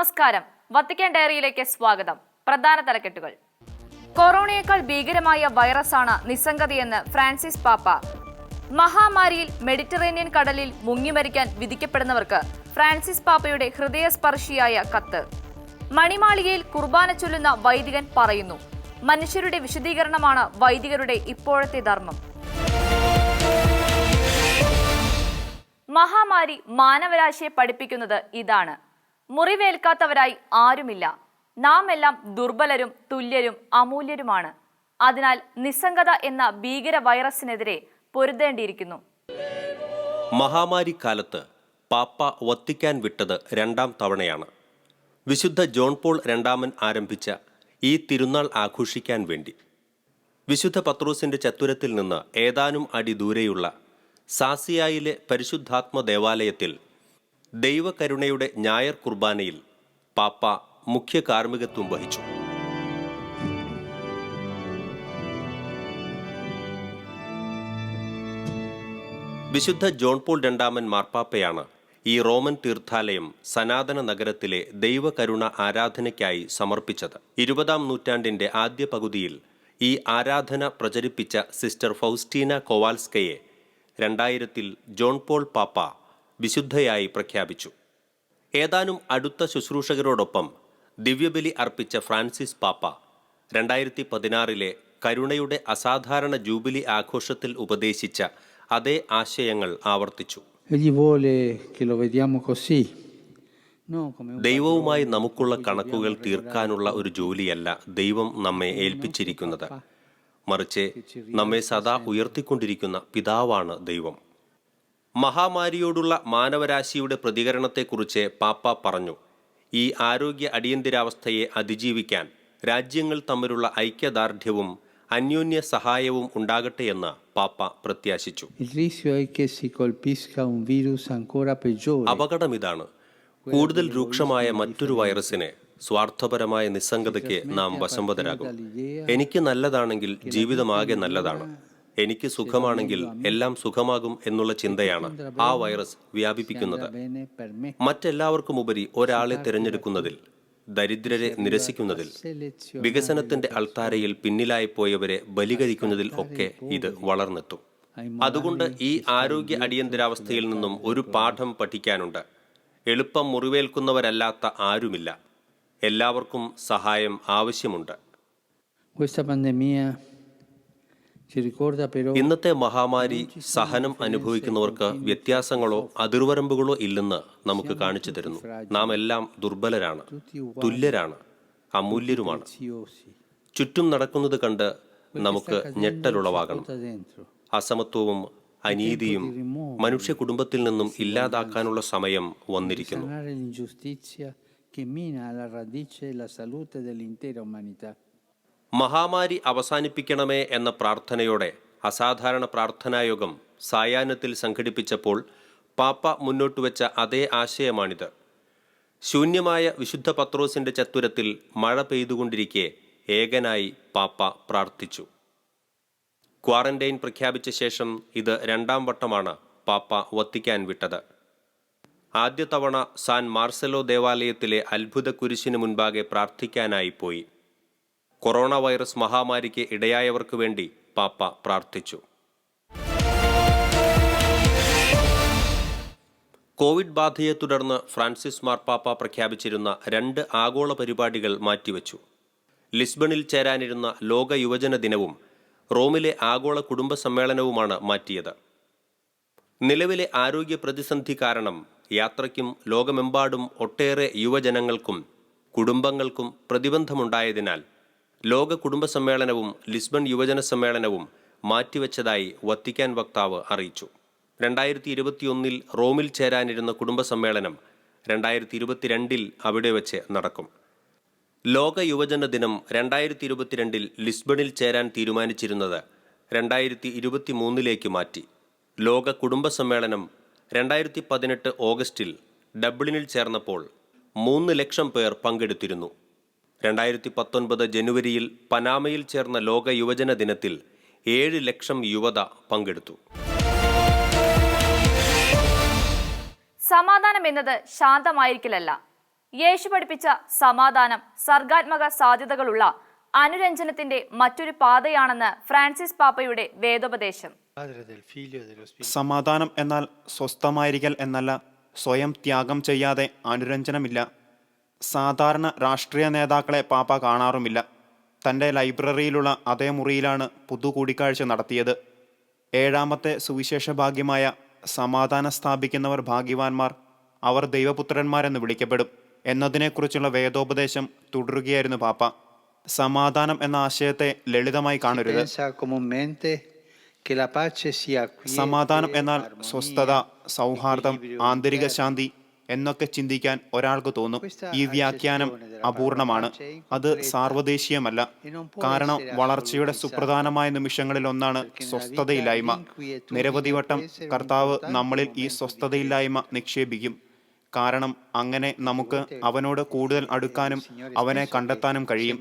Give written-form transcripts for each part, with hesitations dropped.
നമസ്കാരം. വത്തിക്കാൻ ഡയറിയിലേക്ക് സ്വാഗതം. പ്രധാന തലക്കെട്ടുകൾ. കൊറോണയേക്കാൾ ഭീകരമായ വൈറസാണ് നിസ്സംഗതയെന്ന് ഫ്രാൻസിസ് പാപ്പ. മഹാമാരിയിൽ മെഡിറ്ററേനിയൻ കടലിൽ മുങ്ങിമരിക്കാൻ വിധിക്കപ്പെടുന്നവർക്ക് ഫ്രാൻസിസ് പാപ്പയുടെ ഹൃദയസ്പർശിയായ കത്ത്. മണിമാളികയിൽ കുർബാന ചൊല്ലുന്ന വൈദികൻ പറയുന്നു, മനുഷ്യരുടെ വിശദീകരണമാണ് വൈദികരുടെ ഇപ്പോഴത്തെ ധർമ്മം. മഹാമാരി മാനവരാശിയെ പഠിപ്പിക്കുന്നത് ഇതാണ്: മുറിവേൽക്കാത്തവരായി ആരുമില്ല. നാം എല്ലാം ദുർബലരും തുല്യരും അമൂല്യരുമാണ്. അതിനാൽ നിസ്സംഗത എന്ന ഭീകര വൈറസിനെതിരെ പൊരുതേണ്ടിയിരിക്കുന്നു. മഹാമാരി കാലത്ത് പാപ്പ വത്തിക്കാൻ വിട്ടത് രണ്ടാം തവണയാണ്. വിശുദ്ധ ജോൺ പോൾ രണ്ടാമൻ ആരംഭിച്ച ഈ തിരുനാൾ ആഘോഷിക്കാൻ വേണ്ടി വിശുദ്ധ പത്രോസിന്റെ ചത്തുരത്തിൽ നിന്ന് ഏതാനും അടി ദൂരെയുള്ള സാസിയായിലെ പരിശുദ്ധാത്മ ദേവാലയത്തിൽ ദൈവകരുണയുടെ ഞായർ കുർബാനയിൽ പാപ്പ മുഖ്യ കാർമ്മികത്വം വഹിച്ചു. വിശുദ്ധ ജോൺ പോൾ രണ്ടാമൻ മാർപ്പാപ്പയാണ് ഈ റോമൻ തീർത്ഥാലയം സനാതന നഗരത്തിലെ ദൈവകരുണ ആരാധനയ്ക്കായി സമർപ്പിച്ചത്. 20-ാം നൂറ്റാണ്ടിന്റെ ആദ്യ പകുതിയിൽ ഈ ആരാധന പ്രചരിപ്പിച്ച സിസ്റ്റർ ഫൗസ്റ്റീന കോവാൽസ്കയെ 2000-ൽ ജോൺ പോൾ പാപ്പ വിശുദ്ധയായി പ്രഖ്യാപിച്ചു. ഏതാനും അടുത്ത ശുശ്രൂഷകരോടൊപ്പം ദിവ്യബലി അർപ്പിച്ച ഫ്രാൻസിസ് പാപ്പ 2016-ലെ കരുണയുടെ അസാധാരണ ജൂബിലി ആഘോഷത്തിൽ ഉപദേശിച്ച അതേ ആശയങ്ങൾ ആവർത്തിച്ചു. ദൈവവുമായി നമുക്കുള്ള കണക്കുകൾ തീർക്കാനുള്ള ഒരു ജോലിയല്ല ദൈവം നമ്മെ ഏൽപ്പിച്ചിരിക്കുന്നത്, മറിച്ച് നമ്മെ സദാ ഉയർത്തിക്കൊണ്ടിരിക്കുന്ന പിതാവാണ് ദൈവം. മഹാമാരിയോടുള്ള മാനവരാശിയുടെ പ്രതികരണത്തെക്കുറിച്ച് പാപ്പ പറഞ്ഞു, ഈ ആരോഗ്യ അടിയന്തരാവസ്ഥയെ അതിജീവിക്കാൻ രാജ്യങ്ങൾ തമ്മിലുള്ള ഐക്യദാർഢ്യവും അന്യോന്യ സഹായവും ഉണ്ടാകട്ടെയെന്ന് പാപ്പ പ്രത്യാശിച്ചു. അപകടമിതാണ്: കൂടുതൽ രൂക്ഷമായ മറ്റൊരു വൈറസിനെ സ്വാർത്ഥപരമായ നിസ്സംഗതയ്ക്ക് നാം വശംവദരാകും. എനിക്ക് നല്ലതാണെങ്കിൽ ജീവിതമാകെ നല്ലതാണ്, എനിക്ക് സുഖമാണെങ്കിൽ എല്ലാം സുഖമാകും എന്നുള്ള ചിന്തയാണ് ആ വൈറസ് വ്യാപിപ്പിക്കുന്നത്. മറ്റെല്ലാവർക്കുമുപരി ഒരാളെ തിരഞ്ഞെടുക്കുന്നതിൽ, ദരിദ്രരെ നിരസിക്കുന്നതിൽ, വികസനത്തിന്റെ അൾത്താരയിൽ പിന്നിലായി പോയവരെ ബലികഴിക്കുന്നതിൽ ഒക്കെ ഇത് വളർന്നെത്തും. അതുകൊണ്ട് ഈ ആരോഗ്യ അടിയന്തരാവസ്ഥയിൽ നിന്നും ഒരു പാഠം പഠിക്കാനുണ്ട്. എളുപ്പം മുറിവേൽക്കുന്നവരല്ലാത്ത ആരുമില്ല. എല്ലാവർക്കും സഹായം ആവശ്യമുണ്ട്. ഇന്നത്തെ മഹാമാരി സഹനം അനുഭവിക്കുന്നവർക്ക് വ്യത്യാസങ്ങളോ അതിർവരമ്പുകളോ ഇല്ലെന്ന് നമുക്ക് കാണിച്ചു തരുന്നു. നാം എല്ലാം ദുർബലരാണ്, തുല്യരാണ്, അമൂല്യരുമാണ്. ചുറ്റും നടക്കുന്നത് കണ്ട് നമുക്ക് ഞെട്ടലുളവാകണം. അസമത്വവും അനീതിയും മനുഷ്യ കുടുംബത്തിൽ നിന്നും ഇല്ലാതാക്കാനുള്ള സമയം വന്നിരിക്കുന്നു. മഹാമാരി അവസാനിപ്പിക്കണമേ എന്ന പ്രാർത്ഥനയോടെ അസാധാരണ പ്രാർത്ഥനായോഗം സായാഹ്നത്തിൽ സംഘടിപ്പിച്ചപ്പോൾ പാപ്പ മുന്നോട്ടുവെച്ച അതേ ആശയമാണിത്. ശൂന്യമായ വിശുദ്ധ പത്രോസിന്റെ ചത്തുരത്തിൽ മഴ പെയ്തുകൊണ്ടിരിക്കെ ഏകനായി പാപ്പ പ്രാർത്ഥിച്ചു. ക്വാറന്റൈൻ പ്രഖ്യാപിച്ച ശേഷം ഇത് രണ്ടാം വട്ടമാണ് പാപ്പ വത്തിക്കാൻ വിട്ടത്. ആദ്യ തവണ സാൻ മാർസലോ ദേവാലയത്തിലെ അത്ഭുത കുരിശിന് മുൻപാകെ പ്രാർത്ഥിക്കാനായി പോയി. കൊറോണ വൈറസ് മഹാമാരിക്ക് ഇടയായവർക്ക് വേണ്ടി പാപ്പ പ്രാർത്ഥിച്ചു. കോവിഡ് ബാധയെ തുടർന്ന് ഫ്രാൻസിസ് മാർപ്പാപ്പ പ്രഖ്യാപിച്ചിരുന്ന 2 ആഗോള പരിപാടികൾ മാറ്റിവെച്ചു. ലിസ്ബണിൽ ചേരാനിരുന്ന ലോക യുവജന ദിനവും റോമിലെ ആഗോള കുടുംബ സമ്മേളനവുമാണ് മാറ്റിയത്. നിലവിലെ ആരോഗ്യ പ്രതിസന്ധി കാരണം യാത്രയ്ക്കും ലോകമെമ്പാടും ഒട്ടേറെ യുവജനങ്ങൾക്കും കുടുംബങ്ങൾക്കും പ്രതിബന്ധമുണ്ടായതിനാൽ ലോക കുടുംബ സമ്മേളനവും ലിസ്ബൺ യുവജന സമ്മേളനവും മാറ്റിവെച്ചതായി വത്തിക്കാൻ വക്താവ് അറിയിച്ചു. 2021-ൽ റോമിൽ ചേരാനിരുന്ന കുടുംബ സമ്മേളനം 2022-ൽ അവിടെ വെച്ച് നടക്കും. ലോക യുവജന ദിനം 2022-ൽ ലിസ്ബണിൽ ചേരാൻ തീരുമാനിച്ചിരുന്നത് 2023-ലേക്ക് മാറ്റി. ലോക കുടുംബ സമ്മേളനം 2018 ഓഗസ്റ്റിൽ ഡബ്ലിനിൽ ചേർന്നപ്പോൾ 3 ലക്ഷം പേർ പങ്കെടുത്തിരുന്നു. 2019 ജനുവരിയിൽ പനാമയിൽ ചേർന്ന ലോക യുവജന ദിനത്തിൽ 7 ലക്ഷം യുവത പങ്കെടുത്തു. സമാധാനം എന്നത് ശാന്തമായിരിക്കലല്ല, യേശു പഠിപ്പിച്ച സമാധാനം സർഗാത്മക സാധ്യതകളുള്ള അനുരഞ്ജനത്തിന്റെ മറ്റൊരു പാതയാണെന്ന് ഫ്രാൻസിസ് പാപ്പയുടെ വേദോപദേശം. സമാധാനം എന്നാൽ സ്വസ്ഥമായിരിക്കൽ എന്നല്ല. സ്വയം ത്യാഗം ചെയ്യാതെ അനുരഞ്ജനമില്ല. സാധാരണ രാഷ്ട്രീയ നേതാക്കളെ പാപ്പ കാണാറുമില്ല. തൻ്റെ ലൈബ്രറിയിലുള്ള അതേ മുറിയിലാണ് പുതു കൂടിക്കാഴ്ച നടത്തിയത്. ഏഴാമത്തെ സുവിശേഷ ഭാഗ്യമായ സമാധാനം സ്ഥാപിക്കുന്നവർ ഭാഗ്യവാന്മാർ, അവർ ദൈവപുത്രന്മാരെന്ന് വിളിക്കപ്പെടും എന്നതിനെക്കുറിച്ചുള്ള വേദോപദേശം തുടരുകയായിരുന്നു പാപ്പ. സമാധാനം എന്ന ആശയത്തെ ലളിതമായി കാണരുത്. സമാധാനം എന്നാൽ സ്വസ്ഥത, സൗഹാർദ്ദം, ആന്തരിക ശാന്തി എന്നൊക്കെ ചിന്തിക്കാൻ ഒരാൾക്ക് തോന്നും. ഈ വ്യാഖ്യാനം അപൂർണമാണ്. അത് സാർവദേശീയമല്ല. കാരണം വളർച്ചയുടെ സുപ്രധാനമായ നിമിഷങ്ങളിൽ ഒന്നാണ് സ്വസ്ഥതയില്ലായ്മ. നിരവധി വട്ടം കർത്താവ് നമ്മളിൽ ഈ സ്വസ്ഥതയില്ലായ്മ നിക്ഷേപിക്കും. കാരണം അങ്ങനെ നമുക്ക് അവനോട് കൂടുതൽ അടുക്കാനും അവനെ കണ്ടെത്താനും കഴിയും.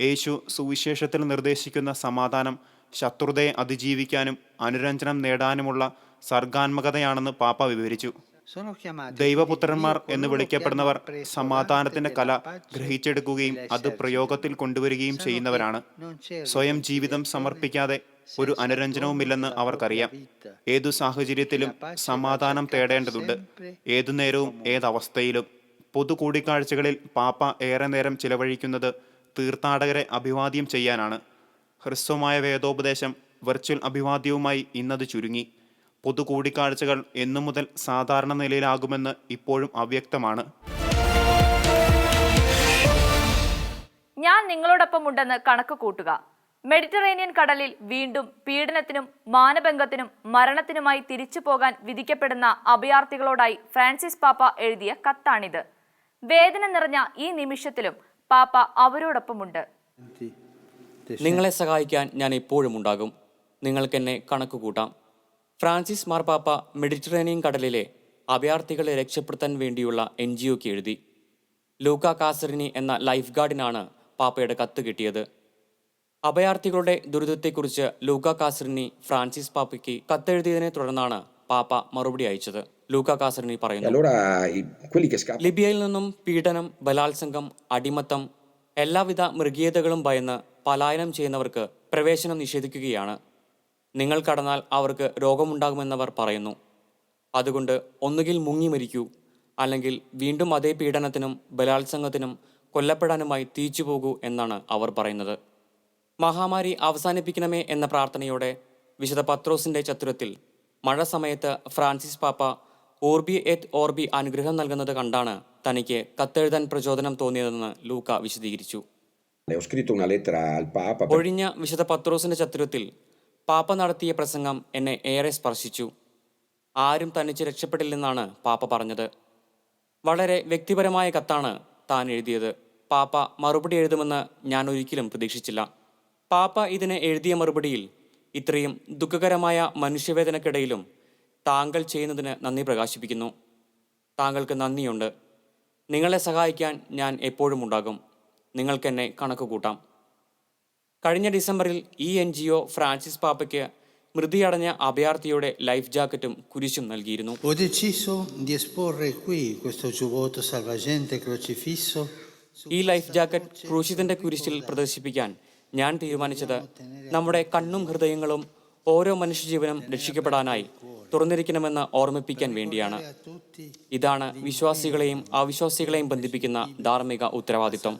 യേശു സുവിശേഷത്തിൽ നിർദ്ദേശിക്കുന്ന സമാധാനം ശത്രുതയെ അതിജീവിക്കാനും അനുരഞ്ജനം നേടാനുമുള്ള സർഗാത്മകതയാണെന്ന് പാപ്പ വിവരിച്ചു. ദൈവപുത്രന്മാർ എന്ന് വിളിക്കപ്പെടുന്നവർ സമാധാനത്തിന്റെ കല ഗ്രഹിച്ചെടുക്കുകയും അത് പ്രയോഗത്തിൽ കൊണ്ടുവരികയും ചെയ്യുന്നവരാണ്. സ്വയം ജീവിതം സമർപ്പിക്കാതെ ഒരു അനുരഞ്ജനവുമില്ലെന്ന് അവർക്കറിയാം. ഏതു സാഹചര്യത്തിലും സമാധാനം തേടേണ്ടതുണ്ട്, ഏതു നേരവും ഏതവസ്ഥയിലും. പൊതു കൂടിക്കാഴ്ചകളിൽ പാപ്പ ഏറെ നേരം ചിലവഴിക്കുന്നത് തീർത്ഥാടകരെ അഭിവാദ്യം ചെയ്യാനാണ്. ഹ്രസ്വമായ വേദോപദേശം വെർച്വൽ അഭിവാദ്യവുമായി ഇന്നത് ചുരുങ്ങി. പൊതു കൂടിക്കാഴ്ചകൾ എന്നു മുതൽ സാധാരണ നിലയിലാകുമെന്ന് ഇപ്പോഴും അവ്യക്തമാണ്. ഞാൻ നിങ്ങളോടൊപ്പം ഉണ്ടെന്ന് കണക്ക് കൂട്ടുക. മെഡിറ്ററേനിയൻ കടലിൽ വീണ്ടും പീഡനത്തിനും മാനഭംഗത്തിനും മരണത്തിനുമായി തിരിച്ചു പോകാൻ വിധിക്കപ്പെടുന്ന അഭയാർത്ഥികളോടായി ഫ്രാൻസിസ് പാപ്പ എഴുതിയ കത്താണിത്. വേദന നിറഞ്ഞ ഈ നിമിഷത്തിലും പാപ്പ അവരോടൊപ്പമുണ്ട്. നിങ്ങളെ സഹായിക്കാൻ ഞാൻ എപ്പോഴും ഉണ്ടാകും. നിങ്ങൾക്കെന്നെ കണക്ക് കൂട്ടാം. ഫ്രാൻസിസ് മാർപ്പാപ്പ മെഡിറ്ററേനിയൻ കടലിലെ അഭയാർത്ഥികളെ രക്ഷപ്പെടുത്താൻ വേണ്ടിയുള്ള NGOക്ക് എഴുതി. ലൂക്ക കാസറിനി എന്ന ലൈഫ് ഗാർഡിനാണ് പാപ്പയുടെ കത്ത് കിട്ടിയത്. അഭയാർത്ഥികളുടെ ദുരിതത്തെക്കുറിച്ച് ലൂക്ക കാസറിനി ഫ്രാൻസിസ് പാപ്പയ്ക്ക് കത്തെഴുതിയതിനെ തുടർന്നാണ് പാപ്പ മറുപടി അയച്ചത്. ലൂക്ക കാസറിനി പറയുന്നു, ലിബിയയിൽ നിന്നും പീഡനം, ബലാത്സംഗം, അടിമത്തം, എല്ലാവിധ മൃഗീയതകളും ഭയന്ന് പലായനം ചെയ്യുന്നവർക്ക് പ്രവേശനം നിഷേധിക്കുകയാണ്. നിങ്ങൾ കടന്നാൽ അവർക്ക് രോഗമുണ്ടാകുമെന്നവർ പറയുന്നു. അതുകൊണ്ട് ഒന്നുകിൽ മുങ്ങി മരിക്കൂ, അല്ലെങ്കിൽ വീണ്ടും അതേ പീഡനത്തിനും ബലാത്സംഗത്തിനും കൊല്ലപ്പെടാനുമായി തിരിച്ചു പോകൂ എന്നാണ് അവർ പറയുന്നത്. മഹാമാരി അവസാനിപ്പിക്കണമേ എന്ന പ്രാർത്ഥനയോടെ വിശുദ്ധ പത്രോസിന്റെ ചത്തുരത്തിൽ മഴ സമയത്ത് ഫ്രാൻസിസ് പാപ്പ ഓർബി എറ്റ് ഓർബി അനുഗ്രഹം നൽകുന്നത് കണ്ടാണ് തനിക്ക് കത്തെഴുതാൻ പ്രചോദനം തോന്നിയതെന്ന് ലൂക്ക വിശദീകരിച്ചു. ഒഴിഞ്ഞ വിശുദ്ധ പത്രോസിന്റെ ചത്തുരത്തിൽ പാപ്പ നടത്തിയ പ്രസംഗം എന്നെ ഏറെ സ്പർശിച്ചു. ആരും തനിച്ച് രക്ഷപ്പെടില്ലെന്നാണ് പാപ്പ പറഞ്ഞത്. വളരെ വ്യക്തിപരമായ കത്താണ് താൻ എഴുതിയത്. പാപ്പ മറുപടി എഴുതുമെന്ന് ഞാൻ ഒരിക്കലും പ്രതീക്ഷിച്ചില്ല. പാപ്പ ഇതിന് എഴുതിയ മറുപടിയിൽ ഇത്രയും ദുഃഖകരമായ മനുഷ്യവേദനക്കിടയിലും താങ്കൾ ചെയ്യുന്നതിന് നന്ദി പ്രകാശിപ്പിക്കുന്നു. താങ്കൾക്ക് നന്ദിയുണ്ട്. നിങ്ങളെ സഹായിക്കാൻ ഞാൻ എപ്പോഴും ഉണ്ടാകും. നിങ്ങൾക്കെന്നെ കണക്ക് കൂട്ടാം. കഴിഞ്ഞ ഡിസംബറിൽ ഈ NGO ഫ്രാൻസിസ് പാപ്പയ്ക്ക് മൃതിയടഞ്ഞ അഭയാർത്ഥിയുടെ ലൈഫ് ജാക്കറ്റും കുരിശും നൽകിയിരുന്നു. ഈ ലൈഫ് ജാക്കറ്റ് ക്രൂശിതന്റെ കുരിശിൽ പ്രദർശിപ്പിക്കാൻ ഞാൻ തീരുമാനിച്ചത് നമ്മുടെ കണ്ണും ഹൃദയങ്ങളും ഓരോ മനുഷ്യജീവനും രക്ഷിക്കപ്പെടാനായി തുറന്നിരിക്കണമെന്ന് ഓർമ്മിപ്പിക്കാൻ വേണ്ടിയാണ്. ഇതാണ് വിശ്വാസികളെയും അവിശ്വാസികളെയും ബന്ധിപ്പിക്കുന്ന ധാർമ്മിക ഉത്തരവാദിത്വം.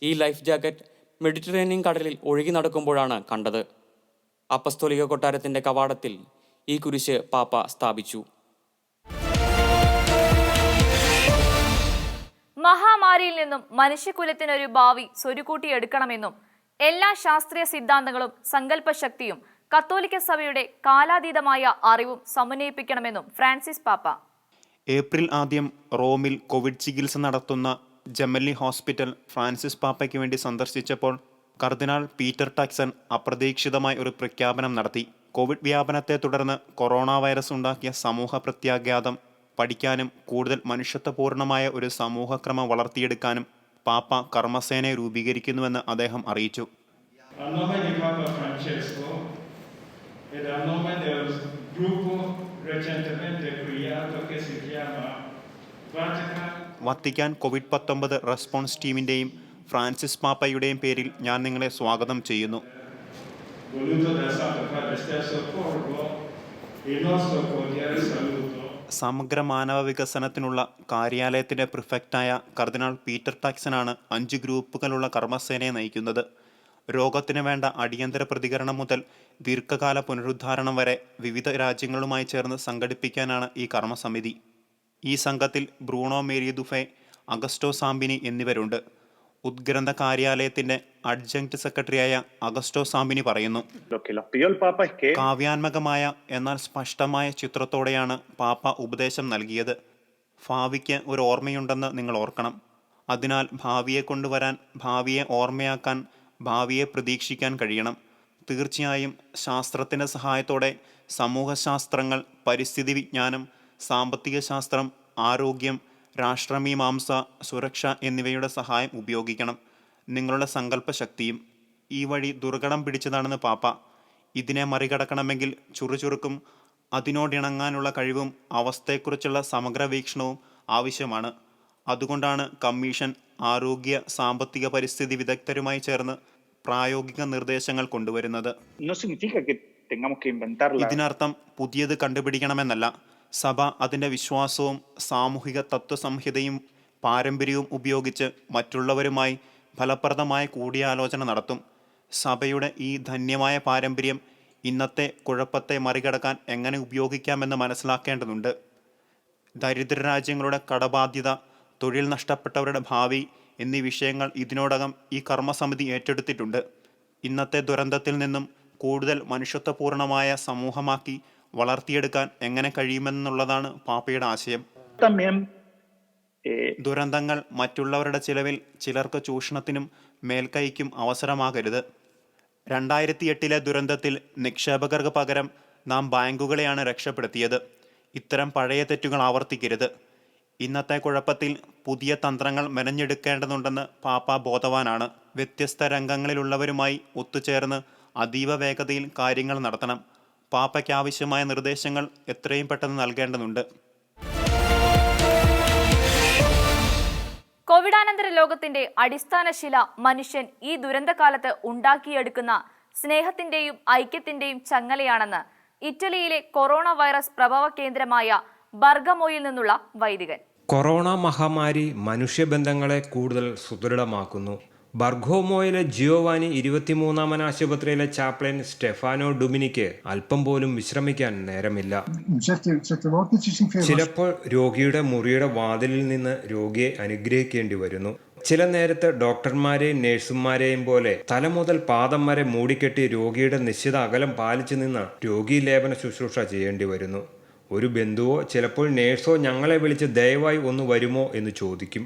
ഈ ലൈഫ് ജാക്കറ്റ് മെഡിറ്ററേനിയൻ കടലിൽ ഒഴുകി നടക്കുമ്പോഴാണ് കണ്ടത്. അപ്പസ്തോലിക കൊട്ടാരത്തിന്റെ കവാടത്തിൽ ഈ കുരിശ് പാപ്പ സ്ഥാപിച്ചു. മഹാമാരിയിൽ നിന്നും മനുഷ്യകുലത്തിനൊരു ഭാവി സ്വരുക്കൂട്ടിയെടുക്കണമെന്നും എല്ലാ ശാസ്ത്രീയ സിദ്ധാന്തങ്ങളും സങ്കല്പശക്തിയും കത്തോലിക്ക സഭയുടെ കാലാതീതമായ അറിവും സമന്വയിപ്പിക്കണമെന്നും ഫ്രാൻസിസ് പാപ്പ. ഏപ്രിൽ 1 റോമിൽ കോവിഡ് ചികിത്സ നടത്തുന്ന ജെമല്ലി ഹോസ്പിറ്റൽ ഫ്രാൻസിസ് പാപ്പയ്ക്ക് വേണ്ടി സന്ദർശിച്ചപ്പോൾ കർദിനാൾ പീറ്റർ ടാക്സൺ അപ്രതീക്ഷിതമായി ഒരു പ്രഖ്യാപനം നടത്തി. കോവിഡ് വ്യാപനത്തെ തുടർന്ന് കൊറോണ വൈറസ് ഉണ്ടാക്കിയ സമൂഹ പ്രത്യാഘാതം പഠിക്കാനും കൂടുതൽ മനുഷ്യത്വപൂർണമായ ഒരു സമൂഹക്രമം വളർത്തിയെടുക്കാനും പാപ്പ കർമ്മസേനയെ രൂപീകരിക്കുന്നുവെന്ന് അദ്ദേഹം അറിയിച്ചു. A nome di Papa Francesco ed a nome del gruppo recentemente creato che si chiama Vatican. Vatican COVID-19 response ടീമിൻ്റെയും ഫ്രാൻസിസ് പാപ്പയുടെയും പേരിൽ ഞാൻ നിങ്ങളെ സ്വാഗതം ചെയ്യുന്നു. Voluto dal Santo Padre stesso porgo il nostro cordiale saluto. സമഗ്ര മാനവ വികസനത്തിനുള്ള കാര്യാലയത്തിൻ്റെ പ്രിഫെക്റ്റായ കർദിനാൾ പീറ്റർ ടാക്സനാണ് 5 ഗ്രൂപ്പുകളുള്ള കർമ്മസേനയെ നയിക്കുന്നത്. രോഗത്തിന് വേണ്ട അടിയന്തര പ്രതികരണം മുതൽ ദീർഘകാല പുനരുദ്ധാരണം വരെ വിവിധ രാജ്യങ്ങളുമായി ചേർന്ന് സംഘടിപ്പിക്കാനാണ് ഈ കർമ്മസമിതി. ഈ സംഘത്തിൽ ബ്രൂണോ മേരി ദുഫെ, അഗസ്റ്റോ സാമ്പിനി എന്നിവരുണ്ട്. ഉദ്ഗ്രന്ഥ കാര്യാലയത്തിന്റെ അഡ്ജങ്ക്ട് സെക്രട്ടറിയായ അഗസ്റ്റോ സാമ്പിനി പറയുന്നു, കാവ്യാത്മകമായ എന്നാൽ സ്പഷ്ടമായ ചിത്രത്തോടെയാണ് പാപ്പ ഉപദേശം നൽകിയത്. ഭാവിക്ക് ഒരു ഓർമ്മയുണ്ടെന്ന് നിങ്ങൾ ഓർക്കണം. അതിനാൽ ഭാവിയെ കൊണ്ടുവരാൻ, ഭാവിയെ ഓർമ്മയാക്കാൻ, ഭാവിയെ പ്രതീക്ഷിക്കാൻ കഴിയണം. തീർച്ചയായും ശാസ്ത്രത്തിൻ്റെ സഹായത്തോടെ സമൂഹശാസ്ത്രങ്ങൾ, പരിസ്ഥിതി വിജ്ഞാനം, സാമ്പത്തിക ശാസ്ത്രം, ആരോഗ്യം, രാഷ്ട്രമീമാംസ, സുരക്ഷ എന്നിവയുടെ സഹായം ഉപയോഗിക്കണം. നിങ്ങളുടെ സങ്കല്പശക്തിയും. ഈ വഴി ദുർഘടം പിടിച്ചതാണെന്ന് പാപ്പ. ഇതിനെ മറികടക്കണമെങ്കിൽ ചുറുചുറുക്കും അതിനോടിണങ്ങാനുള്ള കഴിവും അവസ്ഥയെക്കുറിച്ചുള്ള സമഗ്ര വീക്ഷണവും ആവശ്യമാണ്. അതുകൊണ്ടാണ് കമ്മീഷൻ ആരോഗ്യ, സാമ്പത്തിക, പരിസ്ഥിതി വിദഗ്ധരുമായി ചേർന്ന് പ്രായോഗിക നിർദ്ദേശങ്ങൾ കൊണ്ടുവരുന്നത്. ഇതിനർത്ഥം പുതിയത് കണ്ടുപിടിക്കണമെന്നല്ല. സഭ അതിൻ്റെ വിശ്വാസവും സാമൂഹിക തത്വസംഹിതയും പാരമ്പര്യവും ഉപയോഗിച്ച് മറ്റുള്ളവരുമായി ഫലപ്രദമായ കൂടിയാലോചന നടത്തും. സഭയുടെ ഈ ധന്യമായ പാരമ്പര്യം ഇന്നത്തെ കുഴപ്പത്തെ മറികടക്കാൻ എങ്ങനെ ഉപയോഗിക്കാമെന്ന് മനസ്സിലാക്കേണ്ടതുണ്ട്. ദരിദ്ര രാജ്യങ്ങളുടെ കടബാധ്യത, തൊഴിൽ നഷ്ടപ്പെട്ടവരുടെ ഭാവി എന്നീ വിഷയങ്ങൾ ഇതിനോടകം ഈ കർമ്മസമിതി ഏറ്റെടുത്തിട്ടുണ്ട്. ഇന്നത്തെ ദുരന്തത്തിൽ നിന്നും കൂടുതൽ മനുഷ്യത്വപൂർണമായ സമൂഹമാക്കി വളർത്തിയെടുക്കാൻ എങ്ങനെ കഴിയുമെന്നുള്ളതാണ് പാപ്പയുടെ ആശയം. ദുരന്തങ്ങൾ മറ്റുള്ളവരുടെ ചിലവിൽ ചിലർക്ക് ചൂഷണത്തിനും മേൽക്കൈക്കും അവസരമാകരുത്. 2008 ദുരന്തത്തിൽ നിക്ഷേപകർക്ക് പകരം നാം ബാങ്കുകളെയാണ് രക്ഷപ്പെടുത്തിയത്. ഇത്തരം പഴയ തെറ്റുകൾ ആവർത്തിക്കരുത്. ഇന്നത്തെ കുഴപ്പത്തിൽ പുതിയ തന്ത്രങ്ങൾ മെനഞ്ഞെടുക്കേണ്ടതുണ്ടെന്ന് പാപ്പ ബോധവാനാണ്. വ്യത്യസ്ത രംഗങ്ങളിലുള്ളവരുമായി ഒത്തുചേർന്ന് അതീവ വേഗതയിൽ കാര്യങ്ങൾ നടത്തണം. പാപ്പയ്ക്ക് ആവശ്യമായ നിർദ്ദേശങ്ങൾ എത്രയും പെട്ടെന്ന് നൽകേണ്ടതുണ്ട്. കോവിഡാനന്തര ലോകത്തിന്റെ അടിസ്ഥാന ശില മനുഷ്യൻ ഈ ദുരന്തകാലത്ത് ഉണ്ടാക്കിയെടുക്കുന്ന സ്നേഹത്തിന്റെയും ഐക്യത്തിന്റെയും ചങ്ങലയാണെന്ന് ഇറ്റലിയിലെ കൊറോണ വൈറസ് പ്രഭവ കേന്ദ്രമായ ബർഗമോയിൽ നിന്നുള്ള വൈദികൻ. കൊറോണ മഹാമാരി മനുഷ്യബന്ധങ്ങളെ കൂടുതൽ സുദൃഢമാക്കുന്നു. ബർഗോമോയിലെ ജിയോവാനി 23 ആശുപത്രിയിലെ ചാപ്ലൻ സ്റ്റെഫാനോ ഡൊമിനിക്ക് അല്പം പോലും വിശ്രമിക്കാൻ നേരമില്ല. ചിലപ്പോൾ രോഗിയുടെ മുറിയുടെ വാതിലിൽ നിന്ന് രോഗിയെ അനുഗ്രഹിക്കേണ്ടി വരുന്നു. ചില നേരത്ത് ഡോക്ടർമാരെയും നഴ്സുമാരെയും പോലെ തല മുതൽ പാദം വരെ മൂടിക്കെട്ടി രോഗിയുടെ നിശ്ചിത അകലം പാലിച്ചു നിന്ന് രോഗീ ലേപന ശുശ്രൂഷ ചെയ്യേണ്ടി വരുന്നു. ഒരു ബന്ധുവോ ചിലപ്പോൾ നേഴ്സോ ഞങ്ങളെ വിളിച്ച് ദയവായി ഒന്ന് വരുമോ എന്ന് ചോദിക്കും.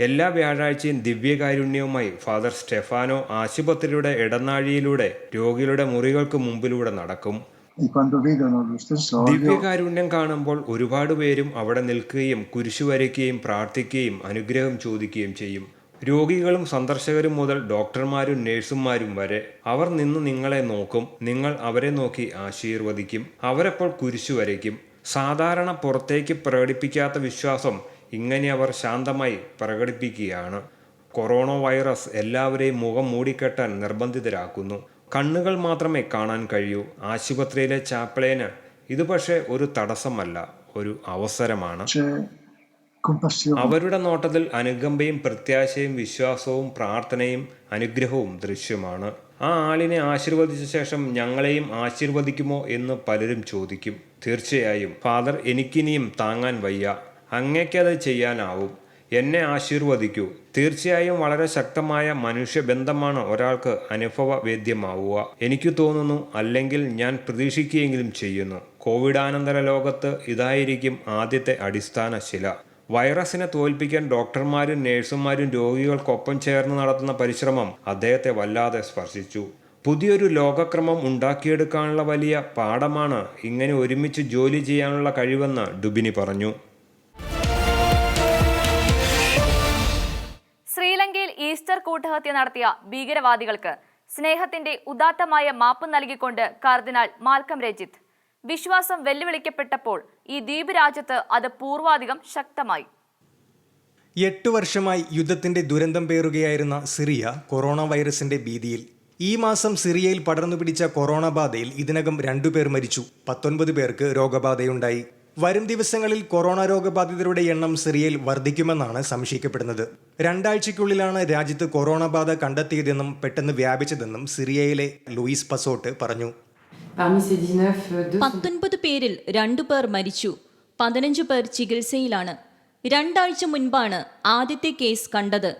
എല്ലാ വ്യാഴാഴ്ചയും ദിവ്യകാരുണ്യവുമായി ഫാദർ സ്റ്റെഫാനോ ആശുപത്രിയുടെ ഇടനാഴിയിലൂടെ രോഗികളുടെ മുറികൾക്ക് മുമ്പിലൂടെ നടക്കും. ദിവ്യകാരുണ്യം കാണുമ്പോൾ ഒരുപാട് പേരും അവിടെ നിൽക്കുകയും കുരിശു വരയ്ക്കുകയും പ്രാർത്ഥിക്കുകയും അനുഗ്രഹം ചോദിക്കുകയും ചെയ്യും. രോഗികളും സന്ദർശകരും മുതൽ ഡോക്ടർമാരും നഴ്സുമാരും വരെ അവർ നിന്ന് നിങ്ങളെ നോക്കും. നിങ്ങൾ അവരെ നോക്കി ആശീർവദിക്കും. അവരപ്പോൾ കുരിശു വരയ്ക്കും. സാധാരണ പുറത്തേക്ക് പ്രകടിപ്പിക്കാത്ത വിശ്വാസം ഇങ്ങനെ അവർ ശാന്തമായി പ്രകടിപ്പിക്കുകയാണ്. കൊറോണ വൈറസ് എല്ലാവരെയും മുഖം മൂടിക്കെട്ടാൻ നിർബന്ധിതരാക്കുന്നു. കണ്ണുകൾ മാത്രമേ കാണാൻ കഴിയൂ. ആശുപത്രിയിലെ ചാപ്പലേന് ഇത് പക്ഷേ ഒരു തടസ്സമല്ല, ഒരു അവസരമാണ്. അവരുടെ നോട്ടത്തിൽ അനുകമ്പയും പ്രത്യാശയും വിശ്വാസവും പ്രാർത്ഥനയും അനുഗ്രഹവും ദൃശ്യമാണ്. ആ ആളിനെ ആശീർവദിച്ച ശേഷം ഞങ്ങളെയും ആശീർവദിക്കുമോ എന്ന് പലരും ചോദിക്കും. തീർച്ചയായും ഫാദർ, എനിക്കിനിയും താങ്ങാൻ വയ്യ. അങ്ങേക്കത് ചെയ്യാനാവും. എന്നെ ആശീർവദിക്കൂ. തീർച്ചയായും വളരെ ശക്തമായ മനുഷ്യബന്ധമാണ് ഒരാൾക്ക് അനുഭവവേദ്യമാവുക. എനിക്ക് തോന്നുന്നു, അല്ലെങ്കിൽ ഞാൻ പ്രതീക്ഷിക്കുകയെങ്കിലും ചെയ്യുന്നു, കോവിഡാനന്തര ലോകത്ത് ഇതായിരിക്കും ആദ്യത്തെ അടിസ്ഥാന ശില. വൈറസിനെ തോൽപ്പിക്കാൻ ഡോക്ടർമാരും നഴ്സുമാരും രോഗികൾക്കൊപ്പം ചേർന്ന് നടത്തുന്ന പരിശ്രമം അദ്ദേഹത്തെ വല്ലാതെ സ്പർശിച്ചു. പുതിയൊരു ലോകക്രമം ഉണ്ടാക്കിയെടുക്കാനുള്ള വലിയ പാഠമാണ് ഇങ്ങനെ ഒരുമിച്ച് ജോലി ചെയ്യാനുള്ള കഴിവെന്ന് ഡുബിനി പറഞ്ഞു. ഈസ്റ്റർ കൂട്ടഹത്യ നടത്തിയ ഭീകരവാദികൾക്ക് സ്നേഹത്തിന്റെ ഉദാത്തമായ മാപ്പ് നൽകിക്കൊണ്ട് കർദിനാൾ മാൽക്കം രജിത്ത്. വിശ്വാസം വെല്ലുവിളിക്കപ്പെട്ടപ്പോൾ ഈ ദ്വീപ് രാജ്യത്ത് അത് പൂർവാധികം ശക്തമായി. 8 വർഷമായി യുദ്ധത്തിന്റെ ദുരന്തം പേറുകയായിരുന്ന സിറിയ കൊറോണ വൈറസിന്റെ ഭീതിയിൽ. ഈ മാസം സിറിയയിൽ പടർന്നു പിടിച്ച കൊറോണ ബാധയിൽ ഇതിനകം 2 പേർ മരിച്ചു. 19 പേർക്ക് രോഗബാധയുണ്ടായി. വരും ദിവസങ്ങളിൽ കൊറോണ രോഗബാധിതരുടെ എണ്ണം സിറിയയിൽ വർദ്ധിക്കുമെന്നാണ് സംശയിക്കപ്പെടുന്നത്. 2 ആഴ്ചയ്ക്കുള്ളിലാണ് രാജ്യത്ത് കൊറോണ ബാധ കണ്ടെത്തിയതെന്നും പെട്ടെന്ന് വ്യാപിച്ചതെന്നും സിറിയയിലെ ലൂയിസ് പസോട്ട് പറഞ്ഞു. 19 പേരിൽ 2 പേർ മരിച്ചു, 15 പേർ ചികിത്സയിലാണ്. 2 ആഴ്ച മുൻപാണ് ആദ്യത്തെ കേസ് കണ്ടത്.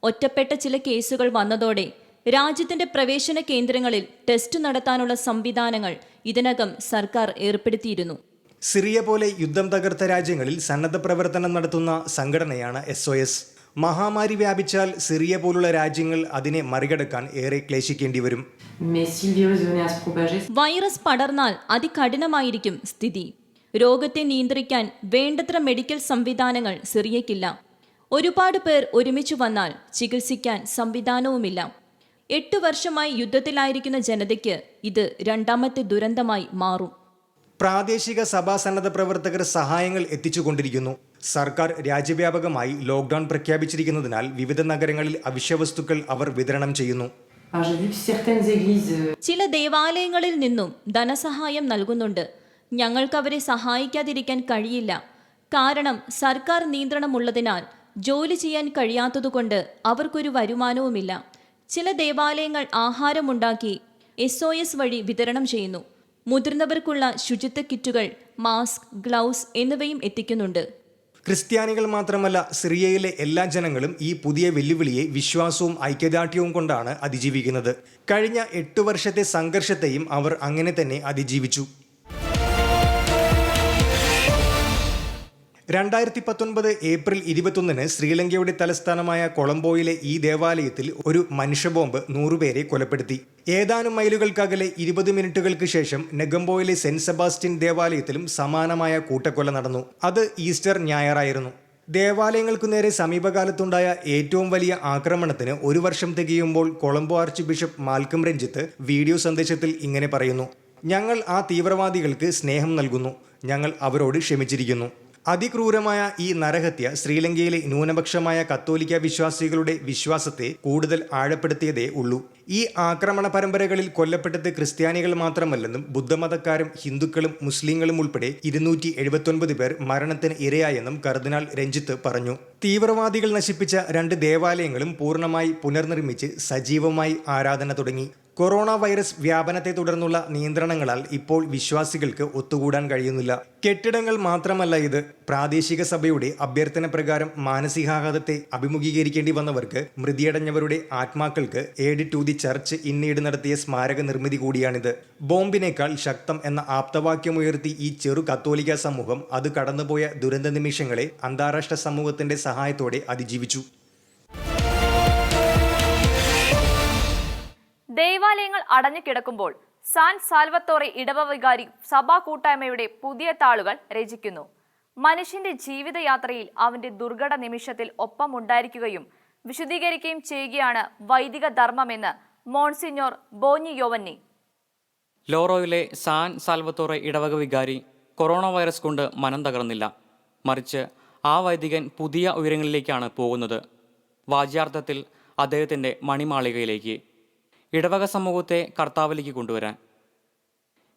ഒറ്റപ്പെട്ട ചില കേസുകൾ വന്നതോടെ രാജ്യത്തിന്റെ പ്രവേശന കേന്ദ്രങ്ങളിൽ ടെസ്റ്റ് നടത്താനുള്ള സംവിധാനങ്ങൾ ഇതിനകം സർക്കാർ ഏർപ്പെടുത്തിയിരുന്നു. സിറിയ പോലെ യുദ്ധം തകർത്ത രാജ്യങ്ങളിൽ സന്നദ്ധ പ്രവർത്തനം നടത്തുന്ന സംഘടനയാണ് SOS. മഹാമാരി വ്യാപിച്ചാൽ സിറിയ പോലുള്ള രാജ്യങ്ങൾ അതിനെ മറികടക്കാൻ ഏറെ ക്ലേശിക്കേണ്ടി വരും. വൈറസ് പടർന്നാൽ അതികഠിനമായിരിക്കും സ്ഥിതി. രോഗത്തെ നിയന്ത്രിക്കാൻ വേണ്ടത്ര മെഡിക്കൽ സംവിധാനങ്ങൾ സിറിയയ്ക്കില്ല. ഒരുപാട് പേർ ഒരുമിച്ച് വന്നാൽ ചികിത്സിക്കാൻ സംവിധാനവുമില്ല. 8 വർഷമായി യുദ്ധത്തിലായിരിക്കുന്ന ജനതയ്ക്ക് ഇത് 2ാമത്തെ ദുരന്തമായി മാറും. പ്രാദേശിക സഭാ സന്നദ്ധ പ്രവർത്തകർ സഹായങ്ങൾ എത്തിച്ചുകൊണ്ടിരിക്കുന്നു. സർക്കാർ രാജ്യവ്യാപകമായി ലോക്ക്ഡൌൺ പ്രഖ്യാപിച്ചിരിക്കുന്നതിനാൽ വിവിധ നഗരങ്ങളിൽ അവശ്യവസ്തുക്കൾ അവർ വിതരണം ചെയ്യുന്നു. ചില ദേവാലയങ്ങളിൽ നിന്നും ധനസഹായം നൽകുന്നുണ്ട്. ഞങ്ങൾക്ക് അവരെ സഹായിക്കാതിരിക്കാൻ കഴിയില്ല. കാരണം സർക്കാർ നിയന്ത്രണമുള്ളതിനാൽ ജോലി ചെയ്യാൻ കഴിയാത്തതുകൊണ്ട് അവർക്കൊരു വരുമാനവുമില്ല. ചില ദേവാലയങ്ങൾ ആഹാരമുണ്ടാക്കി SOS വഴി വിതരണം ചെയ്യുന്നു. മുതിർന്നവർക്കുള്ള ശുചിത്വ കിറ്റുകൾ, മാസ്ക്, ഗ്ലൗസ് എന്നിവയും എത്തിക്കുന്നുണ്ട്. ക്രിസ്ത്യാനികൾ മാത്രമല്ല, സിറിയയിലെ എല്ലാ ജനങ്ങളും ഈ പുതിയ വെല്ലുവിളിയെ വിശ്വാസവും ഐക്യദാർഢ്യവും കൊണ്ടാണ് അതിജീവിക്കുന്നത്. കഴിഞ്ഞ 8 വർഷത്തെ സംഘർഷത്തെയും അവർ അങ്ങനെ തന്നെ അതിജീവിച്ചു. 2019 ഏപ്രിൽ 21 ശ്രീലങ്കയുടെ തലസ്ഥാനമായ കൊളംബോയിലെ ഈ ദേവാലയത്തിൽ ഒരു മനുഷ്യബോംബ് 100 പേരെ കൊലപ്പെടുത്തി. ഏതാനും മൈലുകൾക്കകലെ 20 മിനിറ്റുകൾക്ക് ശേഷം നെഗംബോയിലെ സെന്റ് സെബാസ്റ്റ്യൻ ദേവാലയത്തിലും സമാനമായ കൂട്ടക്കൊല നടന്നു. അത് ഈസ്റ്റർ ഞായറായിരുന്നു. ദേവാലയങ്ങൾക്കു നേരെ സമീപകാലത്തുണ്ടായ ഏറ്റവും വലിയ ആക്രമണത്തിന് 1 വർഷം തികയുമ്പോൾ Colombo archbishop Malcolm Ranjith video സന്ദേശത്തിൽ ഇങ്ങനെ പറയുന്നു: ഞങ്ങൾ ആ തീവ്രവാദികൾക്ക് സ്നേഹം നൽകുന്നു. ഞങ്ങൾ അവരോട് ക്ഷമിച്ചിരിക്കുന്നു. അതിക്രൂരമായ ഈ നരഹത്യ ശ്രീലങ്കയിലെ ന്യൂനപക്ഷമായ കത്തോലിക്ക വിശ്വാസികളുടെ വിശ്വാസത്തെ കൂടുതൽ ആഴപ്പെടുത്തിയതേ ഉള്ളൂ. ഈ ആക്രമണ പരമ്പരകളിൽ കൊല്ലപ്പെട്ടത് ക്രിസ്ത്യാനികൾ മാത്രമല്ലെന്നും ബുദ്ധമതക്കാരും ഹിന്ദുക്കളും മുസ്ലിങ്ങളും ഉൾപ്പെടെ 279 പേർ മരണത്തിന് ഇരയായെന്നും കർദിനാൾ രഞ്ജിത്ത് പറഞ്ഞു. തീവ്രവാദികൾ നശിപ്പിച്ച 2 ദേവാലയങ്ങളും പൂർണ്ണമായി പുനർനിർമ്മിച്ച് സജീവമായി ആരാധന തുടങ്ങി. കൊറോണ വൈറസ് വ്യാപനത്തെ തുടർന്നുള്ള നിയന്ത്രണങ്ങളാൽ ഇപ്പോൾ വിശ്വാസികൾക്ക് ഒത്തുകൂടാൻ കഴിയുന്നില്ല. കെട്ടിടങ്ങൾ മാത്രമല്ല ഇത്. പ്രാദേശിക സഭയുടെ അഭ്യർത്ഥന പ്രകാരം മാനസികാഘാതത്തെ അഭിമുഖീകരിക്കേണ്ടി വന്നവർക്ക്, മൃതിയടഞ്ഞവരുടെ ആത്മാക്കൾക്ക് എയ്ഡ് ടു ദി ചർച്ച് ഇന്നീട് നടത്തിയ സ്മാരക നിർമ്മിതി കൂടിയാണിത്. ബോംബിനേക്കാൾ ശക്തം എന്ന ആപ്തവാക്യമുയർത്തി ഈ ചെറു കത്തോലിക്ക സമൂഹം അത് കടന്നുപോയ ദുരന്ത നിമിഷങ്ങളെ അന്താരാഷ്ട്ര സമൂഹത്തിന്റെ സഹായത്തോടെ അതിജീവിച്ചു. ദേവാലയങ്ങൾ അടഞ്ഞു കിടക്കുമ്പോൾ സാൻ സാൽവത്തോറെ ഇടവ വികാരി സഭാ കൂട്ടായ്മയുടെ പുതിയ താളുകൾ രചിക്കുന്നു. മനുഷ്യന്റെ ജീവിതയാത്രയിൽ അവന്റെ ദുർഘട നിമിഷത്തിൽ ഒപ്പമുണ്ടായിരിക്കുകയും വിശദീകരിക്കുകയും ചെയ്യുകയാണ് വൈദിക ധർമ്മമെന്ന് മോൺസിഞ്ഞോർ ബോഞ്ഞി യോവന്നി. ലോറോയിലെ സാൻ സാൽവത്തോറെ ഇടവക വികാരി കൊറോണ വൈറസ് കൊണ്ട് മനം തകർന്നില്ല. മറിച്ച് ആ വൈദികൻ പുതിയ ഉയരങ്ങളിലേക്കാണ് പോകുന്നത്. വാച്യാർത്ഥത്തിൽ അദ്ദേഹത്തിൻ്റെ മണിമാളികയിലേക്ക്, ഇടവക സമൂഹത്തെ കർത്താവിലേക്ക് കൊണ്ടുവരാൻ.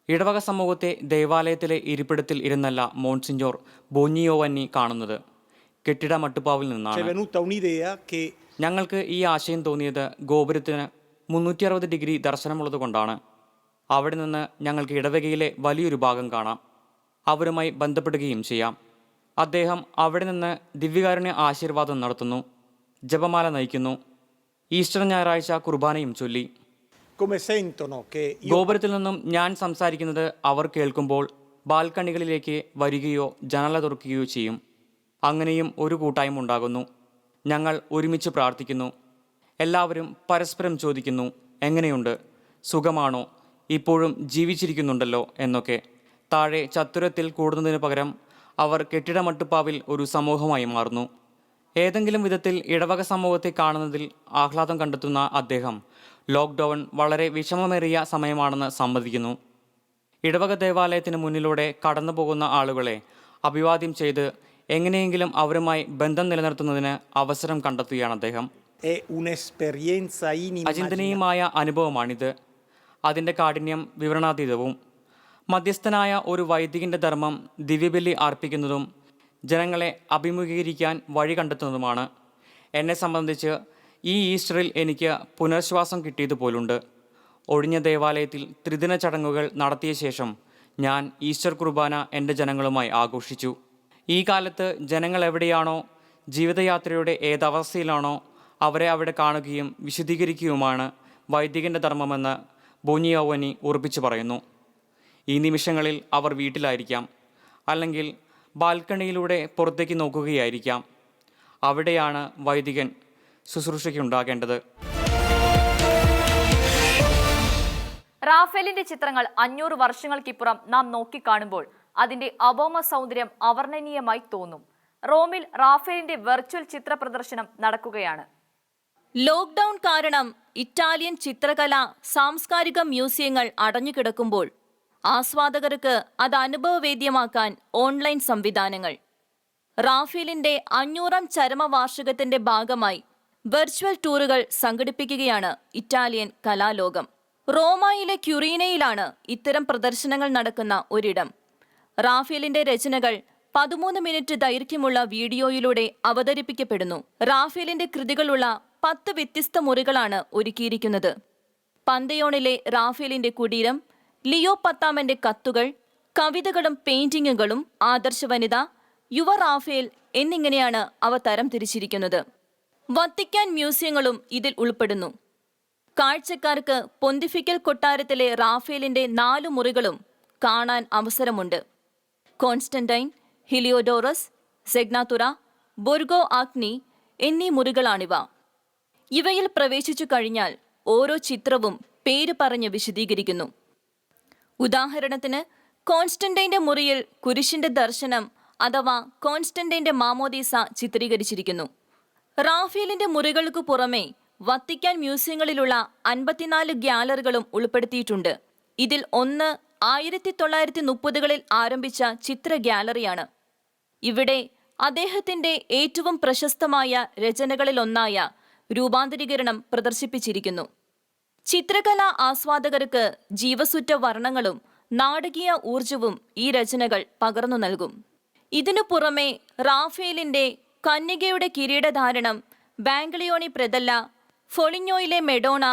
ഇടവക സമൂഹത്തെ ദേവാലയത്തിലെ ഇരിപ്പിടത്തിൽ ഇരുന്നല്ല മോൺസിഞ്ഞോർ ബോഞ്ഞിയോവന്നി കാണുന്നത്, കെട്ടിട മട്ടുപ്പാവിൽ നിന്നാണ്. ഞങ്ങൾക്ക് ഈ ആശയം തോന്നിയത് ഗോപുരത്തിന് 360 ഡിഗ്രി ദർശനമുള്ളത് കൊണ്ടാണ്. അവിടെ നിന്ന് ഞങ്ങൾക്ക് ഇടവകയിലെ വലിയൊരു ഭാഗം കാണാം. അവരുമായി ബന്ധപ്പെടുകയും ചെയ്യാം. അദ്ദേഹം അവിടെ നിന്ന് ദിവ്യകാരുണ്യ ആശീർവാദം നടത്തുന്നു, ജപമാല നയിക്കുന്നു, ഈസ്റ്റർ ഞായറാഴ്ച കുർബാനയും ചൊല്ലി. ഗോപുരത്തിൽ നിന്നും ഞാൻ സംസാരിക്കുന്നത് അവർ കേൾക്കുമ്പോൾ ബാൽക്കണികളിലേക്ക് വരികയോ ജനല തുറക്കുകയോ ചെയ്യും. അങ്ങനെയും ഒരു കൂട്ടായ്മ ഉണ്ടാകുന്നു. ഞങ്ങൾ ഒരുമിച്ച് പ്രാർത്ഥിക്കുന്നു. എല്ലാവരും പരസ്പരം ചോദിക്കുന്നു, എങ്ങനെയുണ്ട്, സുഖമാണോ, ഇപ്പോഴും ജീവിച്ചിരിക്കുന്നുണ്ടല്ലോ എന്നൊക്കെ. താഴെ ചത്തുരത്തിൽ കൂടുന്നതിന് പകരം അവർ കെട്ടിടമട്ടുപ്പാവിൽ ഒരു സമൂഹമായി മാറുന്നു. ഏതെങ്കിലും വിധത്തിൽ ഇടവക സമൂഹത്തെ കാണുന്നതിൽ ആഹ്ലാദം കണ്ടെത്തുന്ന അദ്ദേഹം ലോക്ക്ഡൗൺ വളരെ വിഷമമേറിയ സമയമാണെന്ന് സമ്മതിക്കുന്നു. ഇടവക ദേവാലയത്തിന് മുന്നിലൂടെ കടന്നു പോകുന്ന ആളുകളെ അഭിവാദ്യം ചെയ്ത് എങ്ങനെയെങ്കിലും അവരുമായി ബന്ധം നിലനിർത്തുന്നതിന് അവസരം കണ്ടെത്തുകയാണ് അദ്ദേഹം. അചിന്തനീയമായ അനുഭവമാണിത്. അതിൻ്റെ കാഠിന്യം വിവരണാതീതവും. മധ്യസ്ഥനായ ഒരു വൈദികൻ്റെ ധർമ്മം ദിവ്യബലി അർപ്പിക്കുന്നതും ജനങ്ങളെ അഭിമുഖീകരിക്കാൻ വഴി കണ്ടെത്തുന്നതുമാണ്. എന്നെ സംബന്ധിച്ച് ഈ ഈസ്റ്ററിൽ എനിക്ക് പുനർശ്വാസം കിട്ടിയതുപോലുണ്ട്. ഒഴിഞ്ഞ ദേവാലയത്തിൽ ത്രിദിന ചടങ്ങുകൾ നടത്തിയ ശേഷം ഞാൻ ഈസ്റ്റർ കുർബാന എൻ്റെ ജനങ്ങളുമായി ആഘോഷിച്ചു. ഈ കാലത്ത് ജനങ്ങൾ എവിടെയാണോ, ജീവിതയാത്രയുടെ ഏതവസ്ഥയിലാണോ, അവരെ അവിടെ കാണുകയും വിശദീകരിക്കുകയുമാണ് വൈദികൻ്റെ ധർമ്മമെന്ന് ബോനിയോവനി ഉറപ്പിച്ചു പറയുന്നു. ഈ നിമിഷങ്ങളിൽ അവർ വീട്ടിലായിരിക്കാം, അല്ലെങ്കിൽ ബാൽക്കണിയിലൂടെ പുറത്തേക്ക് നോക്കുകയായിരിക്കാം. അവിടെയാണ് വൈദികൻ ശുശ്രൂഷയ്ക്കുണ്ടാകേണ്ടത്. റാഫേലിന്റെ ചിത്രങ്ങൾ 500 വർഷങ്ങൾക്കിപ്പുറം നാം നോക്കിക്കാണുമ്പോൾ അതിന്റെ അഭൗമ സൗന്ദര്യം അവർണ്ണനീയമായി തോന്നും. റോമിൽ റാഫേലിന്റെ വെർച്വൽ ചിത്ര പ്രദർശനം നടക്കുകയാണ്. ലോക്ക്ഡൌൺ കാരണം ഇറ്റാലിയൻ ചിത്രകല സാംസ്കാരിക മ്യൂസിയങ്ങൾ അടഞ്ഞുകിടക്കുമ്പോൾ ആസ്വാദകർക്ക് അത് അനുഭവവേദ്യമാക്കാൻ ഓൺലൈൻ സംവിധാനങ്ങൾ. റാഫേലിന്റെ 500ാം ചരമവാർഷികത്തിന്റെ ഭാഗമായി വെർച്വൽ ടൂറുകൾ സംഘടിപ്പിക്കുകയാണ് ഇറ്റാലിയൻ കലാലോകം. റോമായിലെ ക്യുറീനയിലാണ് ഇത്തരം പ്രദർശനങ്ങൾ നടക്കുന്ന ഒരിടം. റാഫേലിന്റെ രചനകൾ 13 മിനിറ്റ് ദൈർഘ്യമുള്ള വീഡിയോയിലൂടെ അവതരിപ്പിക്കപ്പെടുന്നു. റാഫേലിന്റെ കൃതികളുള്ള 10 വ്യത്യസ്ത മുറികളാണ് ഒരുക്കിയിരിക്കുന്നത്. പന്തയോണിലെ റാഫേലിന്റെ കുടീരം, ലിയോ 10ാമന്റെ കത്തുകൾ, കവിതകളും പെയിന്റിങ്ങുകളും, ആദർശ വനിത, യുവ റാഫേൽ എന്നിങ്ങനെയാണ് അവ തരം തിരിച്ചിരിക്കുന്നത്. വത്തിക്കാൻ മ്യൂസിയങ്ങളും ഇതിൽ ഉൾപ്പെടുന്നു. കാഴ്ചക്കാർക്ക് പൊന്തിഫിക്കൽ കൊട്ടാരത്തിലെ റാഫേലിന്റെ 4 മുറികളും കാണാൻ അവസരമുണ്ട്. കോൺസ്റ്റന്റൈൻ, ഹിലിയോഡോറസ്, സെഗ്നാതുറ, ബൊർഗോ ആഗ്നി എന്നീ മുറികളാണിവ. ഇവയിൽ പ്രവേശിച്ചു കഴിഞ്ഞാൽ ഓരോ ചിത്രവും പേര് പറഞ്ഞ് വിശദീകരിക്കുന്നു. ഉദാഹരണത്തിന് കോൺസ്റ്റന്റൈന്റെ മുറിയിൽ കുരിശിന്റെ ദർശനം അഥവാ കോൺസ്റ്റന്റൈന്റെ മാമോദീസ ചിത്രീകരിച്ചിരിക്കുന്നു. റാഫേലിന്റെ മുറികൾക്കു പുറമെ വത്തിക്കാൻ മ്യൂസിയങ്ങളിലുള്ള 54 ഗ്യാലറികളും ഉൾപ്പെടുത്തിയിട്ടുണ്ട്. ഇതിൽ ഒന്ന് 1930കളിൽ ആരംഭിച്ച ചിത്ര ഗ്യാലറിയാണ്. ഇവിടെ അദ്ദേഹത്തിന്റെ ഏറ്റവും പ്രശസ്തമായ രചനകളിലൊന്നായ രൂപാന്തരീകരണം പ്രദർശിപ്പിച്ചിരിക്കുന്നു. ചിത്രകലാ ആസ്വാദകർക്ക് ജീവസുറ്റ വർണ്ണങ്ങളും നാടകീയ ഊർജവും ഈ രചനകൾ പകർന്നു നൽകും. ഇതിനു പുറമെ റാഫേലിന്റെ കന്യകയുടെ കിരീടധാരണം, ബാംഗ്ലിയോണി പ്രതല്ല, ഫൊളിഞ്ഞോയിലെ മെഡോണ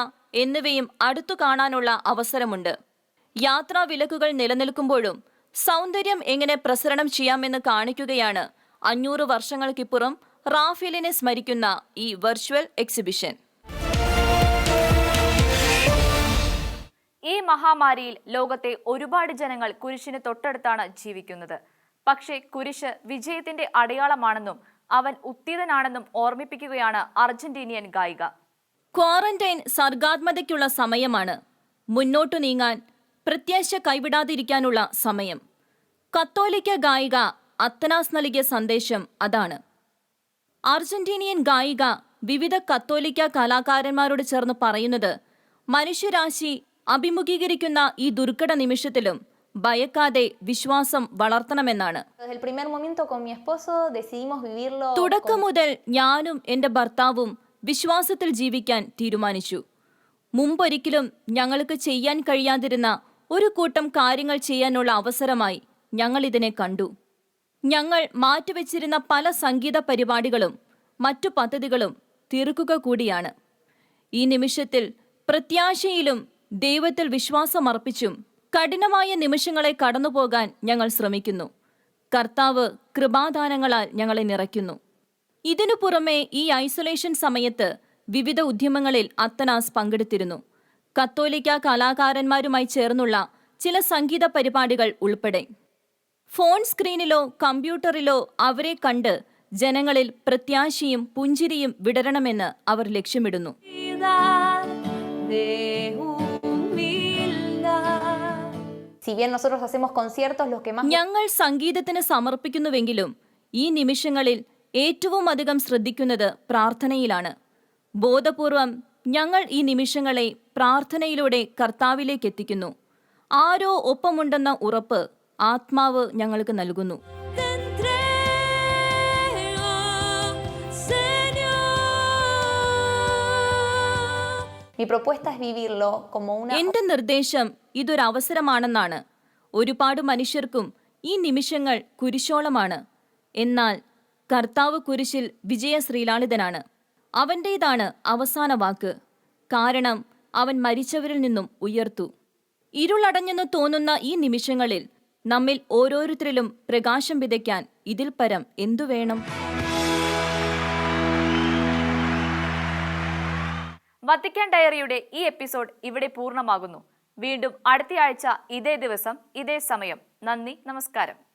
എന്നിവയും അടുത്തു കാണാനുള്ള അവസരമുണ്ട്. യാത്രാ വിലക്കുകൾ നിലനിൽക്കുമ്പോഴും സൗന്ദര്യം എങ്ങനെ പ്രസരണം ചെയ്യാമെന്ന് കാണിക്കുകയാണ് 500 വർഷങ്ങൾക്കിപ്പുറം റാഫേലിനെ സ്മരിക്കുന്ന ഈ വെർച്വൽ എക്സിബിഷൻ. ഈ മഹാമാരിയിൽ ലോകത്തെ ഒരുപാട് ജനങ്ങൾ കുരിശിന് തൊട്ടടുത്താണ് ജീവിക്കുന്നത്. പക്ഷേ കുരിശ് വിജയത്തിന്റെ അടയാളമാണെന്നും അവൻ ഉത്തിതനാണെന്നും ഓർമ്മിപ്പിക്കുകയാണ് അർജന്റീനിയൻ ഗായിക. ക്വാറന്റൈൻ സർഗാത്മകതയ്ക്കുള്ള സമയമാണ്. മുന്നോട്ടു നീങ്ങാൻ, പ്രത്യാശ കൈവിടാതിരിക്കാനുള്ള സമയം. കത്തോലിക്ക ഗായിക അത്തനാസ് നൽകിയ സന്ദേശം അതാണ്. അർജന്റീനിയൻ ഗായിക വിവിധ കത്തോലിക്ക കലാകാരന്മാരോട് ചേർന്ന് പറയുന്നത് മനുഷ്യരാശി അഭിമുഖീകരിക്കുന്ന ഈ ദുർഘട നിമിഷത്തിലും ഭയക്കാതെ വിശ്വാസം വളർത്തണമെന്നാണ്. തുടക്കം മുതൽ ഞാനും എന്റെ ഭർത്താവും വിശ്വാസത്തിൽ ജീവിക്കാൻ തീരുമാനിച്ചു. മുമ്പൊരിക്കലും ഞങ്ങൾക്ക് ചെയ്യാൻ കഴിയാതിരുന്ന ഒരു കൂട്ടം കാര്യങ്ങൾ ചെയ്യാനുള്ള അവസരമായി ഞങ്ങൾ ഇതിനെ കണ്ടു. ഞങ്ങൾ മാറ്റിവെച്ചിരുന്ന പല സംഗീത പരിപാടികളും മറ്റു പദ്ധതികളും തീർക്കുക കൂടിയാണ്. ഈ നിമിഷത്തിൽ പ്രത്യാശയിലും ദൈവത്തിൽ വിശ്വാസമർപ്പിച്ചും കഠിനമായ നിമിഷങ്ങളെ കടന്നുപോകാൻ ഞങ്ങൾ ശ്രമിക്കുന്നു. കർത്താവ് കൃപാദാനങ്ങളാൽ ഞങ്ങളെ നിറയ്ക്കുന്നു. ഇതിനു പുറമെ ഈ ഐസൊലേഷൻ സമയത്ത് വിവിധ ഉദ്യമങ്ങളിൽ അത്തനാസ് പങ്കെടുത്തിരുന്നു. കത്തോലിക്ക കലാകാരന്മാരുമായി ചേർന്നുള്ള ചില സംഗീത പരിപാടികൾ ഉൾപ്പെടെ. ഫോൺ സ്ക്രീനിലോ കമ്പ്യൂട്ടറിലോ അവരെ കണ്ട് ജനങ്ങളിൽ പ്രത്യാശയും പുഞ്ചിരിയും വിടരണമെന്ന് അവർ ലക്ഷ്യമിടുന്നു. ഞങ്ങൾ സംഗീതത്തിന് സമർപ്പിക്കുന്നുവെങ്കിലും ഈ നിമിഷങ്ങളിൽ ഏറ്റവും അധികം ശ്രദ്ധിക്കുന്നത് പ്രാർത്ഥനയിലാണ്. ബോധപൂർവം ഞങ്ങൾ ഈ നിമിഷങ്ങളെ പ്രാർത്ഥനയിലൂടെ കർത്താവിലേക്ക് എത്തിക്കുന്നു. ആരോ ഒപ്പമുണ്ടെന്ന ഉറപ്പ് ആത്മാവ് ഞങ്ങൾക്ക് നൽകുന്നു. Mi propuesta es vivirlo como una... എന്റെ നിർദ്ദേശം ഇതൊരവസരമാണെന്നാണ്. ഒരുപാട് മനുഷ്യർക്കും ഈ നിമിഷങ്ങൾ കുരിശോളമാണ്. എന്നാൽ കർത്താവ് കുരിശിൽ വിജയശ്രീലാളിതനാണ്. അവൻ്റേതാണ് അവസാന വാക്ക്. കാരണം അവൻ മരിച്ചവരിൽ നിന്നും ഉയർത്തു. ഇരുളടഞ്ഞെന്ന് തോന്നുന്ന ഈ നിമിഷങ്ങളിൽ നമ്മിൽ ഓരോരുത്തരിലും പ്രകാശം വിതയ്ക്കാൻ ഇതിൽ പരം എന്തു വേണം? വത്തിക്കാൻ ഡയറിയുടെ ഈ എപ്പിസോഡ് ഇവിടെ പൂർണ്ണമാകുന്നു. വീണ്ടും അടുത്തയാഴ്ച ഇതേ ദിവസം ഇതേ സമയം. നന്ദി, നമസ്കാരം.